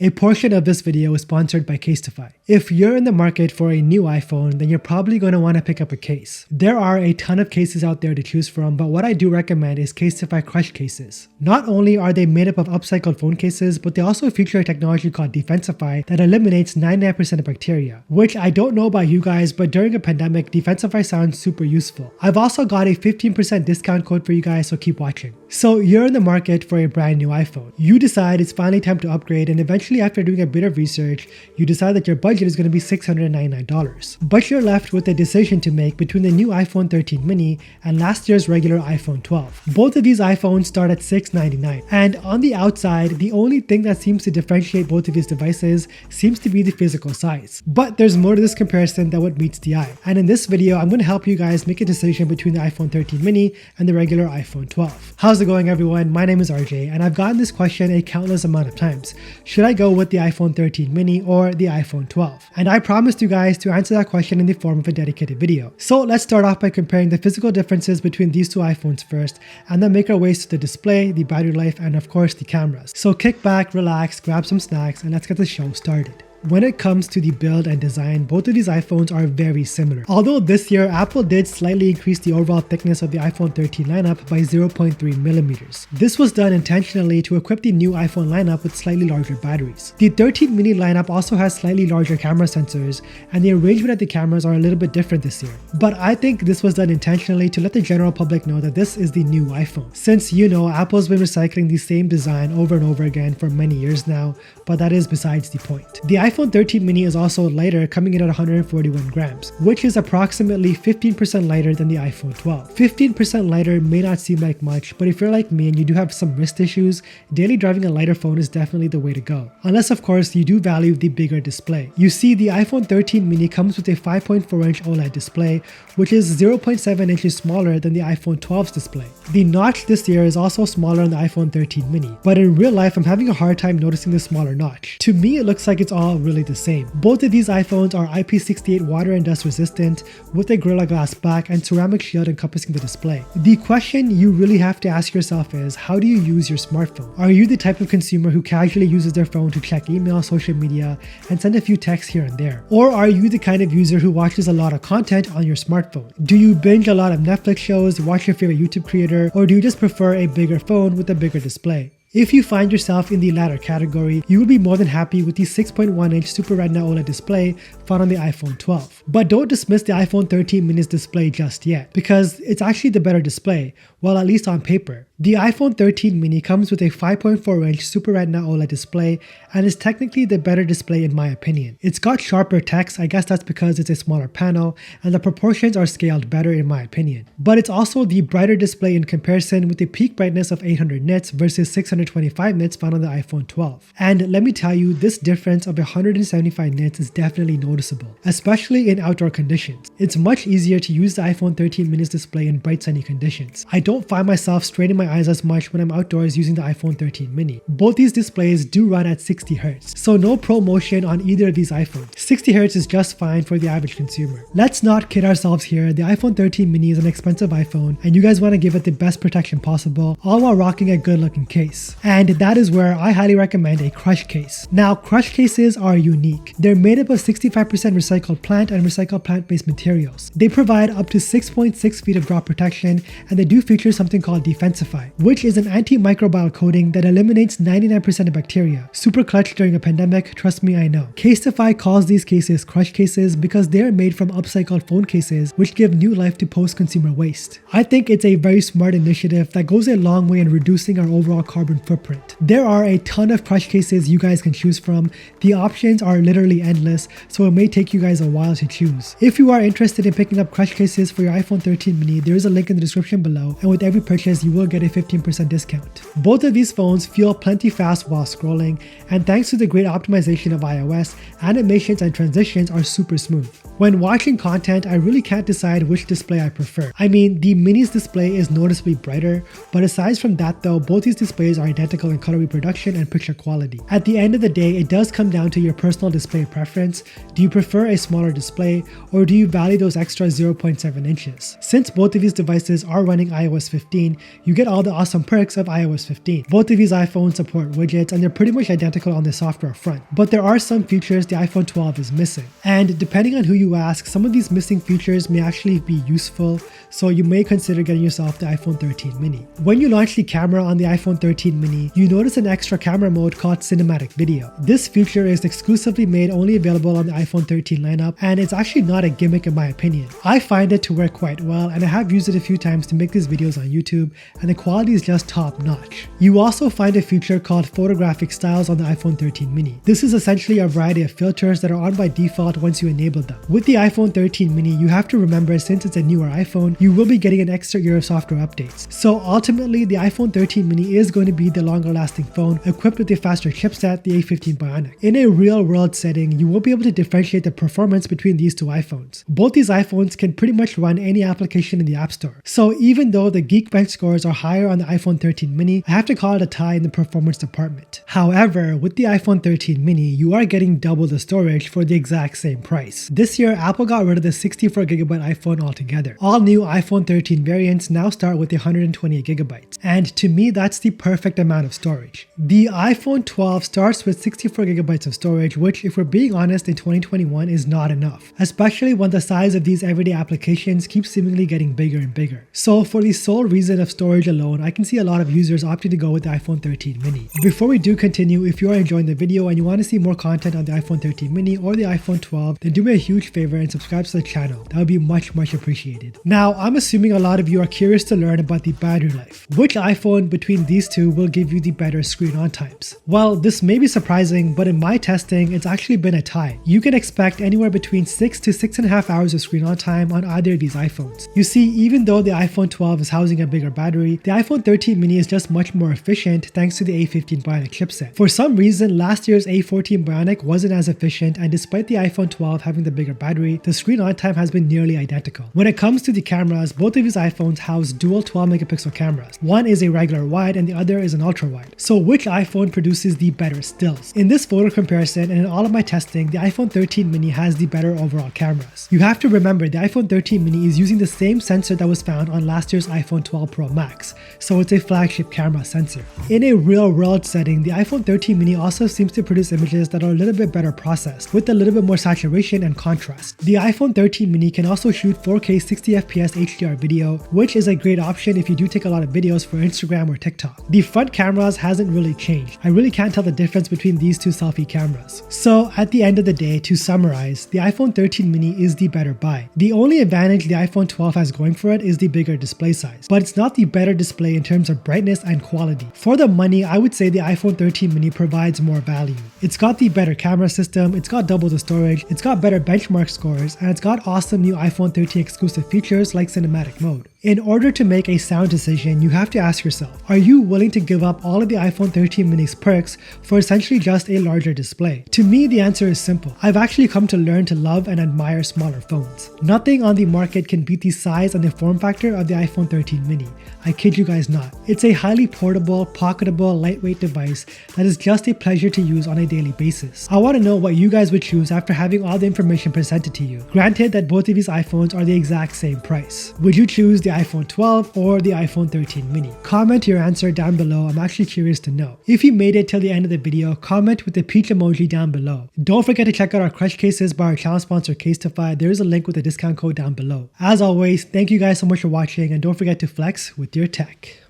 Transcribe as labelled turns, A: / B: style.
A: A portion of this video is sponsored by Casetify. If you're in the market for a new iPhone, then you're probably going to want to pick up a case. There are a ton of cases out there to choose from, but what I do recommend is Casetify Crush cases. Not only are they made up of upcycled phone cases, but they also feature a technology called Defensify that eliminates 99% of bacteria, which I don't know about you guys, but during a pandemic, Defensify sounds super useful. I've also got a 15% discount code for you guys, so keep watching. So you're in the market for a brand new iPhone. You decide it's finally time to upgrade, and eventually after doing a bit of research, you decide that your budget is going to be $699. But you're left with a decision to make between the new iPhone 13 mini and last year's regular iPhone 12. Both of these iPhones start at $699. And on the outside, the only thing that seems to differentiate both of these devices seems to be the physical size. But there's more to this comparison than what meets the eye. And in this video, I'm going to help you guys make a decision between the iPhone 13 mini and the regular iPhone 12. How's it going, everyone? My name is RJ, and I've gotten this question a countless amount of times. Should I go with the iPhone 13 mini or the iPhone 12? And I promised you guys to answer that question in the form of a dedicated video. So let's start off by comparing the physical differences between these two iPhones first, and then make our ways to the display, the battery life, and of course the cameras. So kick back, relax, grab some snacks, and let's get the show started. When it comes to the build and design, both of these iPhones are very similar. Although this year, Apple did slightly increase the overall thickness of the iPhone 13 lineup by 0.3 millimeters. This was done intentionally to equip the new iPhone lineup with slightly larger batteries. The 13 mini lineup also has slightly larger camera sensors, and the arrangement of the cameras are a little bit different this year. But I think this was done intentionally to let the general public know that this is the new iPhone. Since you know, Apple's been recycling the same design over and over again for many years now, but that is besides the point. The iPhone 13 mini is also lighter, coming in at 141 grams, which is approximately 15% lighter than the iPhone 12. 15% lighter may not seem like much, but if you're like me and you do have some wrist issues, daily driving a lighter phone is definitely the way to go. Unless of course you do value the bigger display. You see, the iPhone 13 mini comes with a 5.4-inch OLED display, which is 0.7 inches smaller than the iPhone 12's display. The notch this year is also smaller on the iPhone 13 mini, but in real life I'm having a hard time noticing the smaller notch. To me, it looks like it's all really the same. Both of these iPhones are IP68 water and dust resistant with a Gorilla Glass back and ceramic shield encompassing the display. The question you really have to ask yourself is, how do you use your smartphone? Are you the type of consumer who casually uses their phone to check email, social media, and send a few texts here and there? Or are you the kind of user who watches a lot of content on your smartphone? Do you binge a lot of Netflix shows, watch your favorite YouTube creator, or do you just prefer a bigger phone with a bigger display? If you find yourself in the latter category, you will be more than happy with the 6.1-inch Super Retina OLED display found on the iPhone 12. But don't dismiss the iPhone 13 mini's display just yet, because it's actually the better display, well, at least on paper. The iPhone 13 mini comes with a 5.4-inch Super Retina OLED display and is technically the better display in my opinion. It's got sharper text, I guess that's because it's a smaller panel, and the proportions are scaled better in my opinion. But it's also the brighter display in comparison, with a peak brightness of 800 nits versus 625 nits found on the iPhone 12. And let me tell you, this difference of 175 nits is definitely noticeable, especially in outdoor conditions. It's much easier to use the iPhone 13 mini's display in bright sunny conditions. I don't find myself straining my eyes as much when I'm outdoors using the iPhone 13 mini. Both these displays do run at 60 Hz, so no pro motion on either of these iPhones. 60 Hz is just fine for the average consumer. Let's not kid ourselves here, the iPhone 13 mini is an expensive iPhone and you guys want to give it the best protection possible, all while rocking a good looking case. And that is where I highly recommend a Crush case. Now, Crush cases are unique. They're made up of 65% recycled plant and recycled plant-based materials. They provide up to 6.6 feet of drop protection, and they do feature something called Defensify, which is an antimicrobial coating that eliminates 99% of bacteria. Super clutch during a pandemic, trust me, I know. Casetify calls these cases Crush cases because they are made from upcycled phone cases, which give new life to post-consumer waste. I think it's a very smart initiative that goes a long way in reducing our overall carbon footprint. There are a ton of Crush cases you guys can choose from. The options are literally endless, so it may take you guys a while to choose. If you are interested in picking up Crush cases for your iPhone 13 mini, there is a link in the description below, and with every purchase you will get a 15% discount. Both of these phones feel plenty fast while scrolling, and thanks to the great optimization of iOS, animations and transitions are super smooth. When watching content, I really can't decide which display I prefer. I mean, the mini's display is noticeably brighter, but aside from that though, both these displays are identical in color reproduction and picture quality. At the end of the day, it does come down to your personal display preference. Do you prefer a smaller display, or do you value those extra 0.7 inches? Since both of these devices are running iOS 15, you get all the awesome perks of iOS 15. Both of these iPhones support widgets, and they're pretty much identical on the software front. But there are some features the iPhone 12 is missing. And depending on who you ask, some of these missing features may actually be useful, so you may consider getting yourself the iPhone 13 mini. When you launch the camera on the iPhone 13 mini, you notice an extra camera mode called cinematic video. This feature is exclusively made only available on the iPhone 13 lineup, and it's actually not a gimmick in my opinion. I find it to work quite well, and I have used it a few times to make these videos on YouTube, and the quality is just top notch. You also find a feature called photographic styles on the iPhone 13 mini. This is essentially a variety of filters that are on by default once you enable them. With the iPhone 13 mini, you have to remember, since it's a newer iPhone, you will be getting an extra year of software updates. So ultimately, the iPhone 13 mini is going to be the longer lasting phone equipped with a faster chipset, the A15 Bionic. In a real world setting, you won't be able to differentiate the performance between these two iPhones. Both these iPhones can pretty much run any application in the App Store. So even though the Geekbench scores are higher on the iPhone 13 mini, I have to call it a tie in the performance department. However, with the iPhone 13 mini, you are getting double the storage for the exact same price. This year, Apple got rid of the 64GB iPhone altogether. All new iPhone 13 variants now start with 128GB, and to me, that's the perfect amount of storage. The iPhone 12 starts with 64GB of storage, which, if we're being honest, in 2021 is not enough, especially when the size of these everyday applications keeps seemingly getting bigger and bigger. So for the sole reason of storage alone, I can see a lot of users opting to go with the iPhone 13 mini. Before we do continue, if you are enjoying the video and you want to see more content on the iPhone 13 mini or the iPhone 12, then do me a huge favor and subscribe to the channel. That would be much appreciated. Now, I'm assuming a lot of you are curious to learn about the battery life. Which iPhone between these two will give you the better screen on times? Well, this may be surprising, but in my testing, it's actually been a tie. You can expect anywhere between 6 to 6.5 hours of screen on time on either of these iPhones. You see, even though the iPhone 12 is housing a bigger battery, the iPhone 13 mini is just much more efficient thanks to the A15 Bionic chipset. For some reason, last year's A14 Bionic wasn't as efficient, and despite the iPhone 12 having the bigger battery, the screen on time has been nearly identical. When it comes to the cameras, both of these iPhones house dual 12-megapixel cameras. One is a regular wide and the other is an ultra wide. So which iPhone produces the better stills? In this photo comparison and in all of my testing, the iPhone 13 mini has the better overall cameras. You have to remember, the iPhone 13 mini is using the same sensor that was found on last year's iPhone 12 Pro Max, so it's a flagship camera sensor. In a real world setting, the iPhone 13 mini also seems to produce images that are a little bit better processed, with a little bit more saturation and contrast. The iPhone 13 mini can also shoot 4K 60fps HDR video, which is a great option if you do take a lot of videos for Instagram or TikTok. The front cameras hasn't really changed. I really can't tell the difference between these two selfie cameras. So at the end of the day, to summarize, the iPhone 13 mini is the better buy. The only advantage the iPhone 12 has going for it is the bigger display size, but it's not the better display in terms of brightness and quality. For the money, I would say the iPhone 13 mini provides more value. It's got the better camera system, it's got double the storage, it's got better benchmark scores, and it's got awesome new iPhone 13 exclusive features like cinematic mode. In order to make a sound decision, you have to ask yourself, are you willing to give up all of the iPhone 13 mini's perks for essentially just a larger display? To me, the answer is simple. I've actually come to learn to love and admire smaller phones. Nothing on the market can beat the size and the form factor of the iPhone 13 mini. I kid you guys not. It's a highly portable, pocketable, lightweight device that is just a pleasure to use on a daily basis. I want to know what you guys would choose after having all the information presented to you. Granted that both of these iPhones are the exact same price. Would you choose the iPhone 12 or the iPhone 13 mini? Comment your answer down below. I'm actually curious to know. If you made it till the end of the video, comment with the peach emoji down below. Don't forget to check out our crush cases by our channel sponsor Casetify. There is a link with a discount code down below. As always, thank you guys so much for watching, and don't forget to flex with your tech.